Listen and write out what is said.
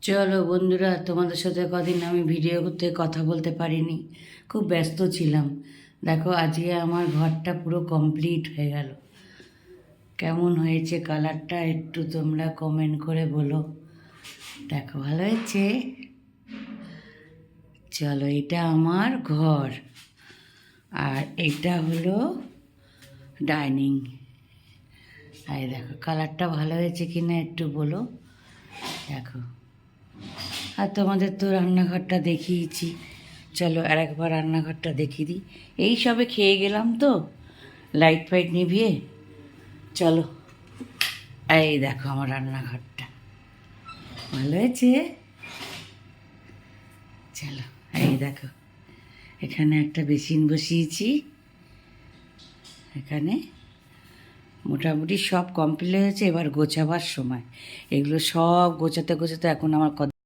চলো বন্ধুরা, তোমাদের সাথে কদিন আমি ভিডিও করতে কথা বলতে পারিনি, খুব ব্যস্ত ছিলাম। দেখো আজকে আমার ঘরটা পুরো কমপ্লিট হয়ে গেল। কেমন হয়েছে কালারটা একটু তোমরা কমেন্ট করে বলো। দেখো ভালো হয়েছে। চলো, এটা আমার ঘর আর এটা হলো ডাইনিং। আর দেখো কালারটা ভালো হয়েছে কি না একটু বলো। দেখো, আর তোমাদের তো রান্নাঘরটা দেখিয়েছি। চলো আর একবার রান্নাঘরটা দেখিয়ে দিই। এই সবে খেয়ে গেলাম তো, লাইট ফাইট নিভিয়ে। চলো, এই দেখো আমার রান্নাঘরটা ভালো হয়েছে। চলো, এই দেখো এখানে একটা বেসিন বসিয়েছি। এখানে মোটামুটি সব কমপ্লিট হয়েছে, এবার গোছাবার সময়। এগুলো সব গোছাতে গোছাতে এখন আমার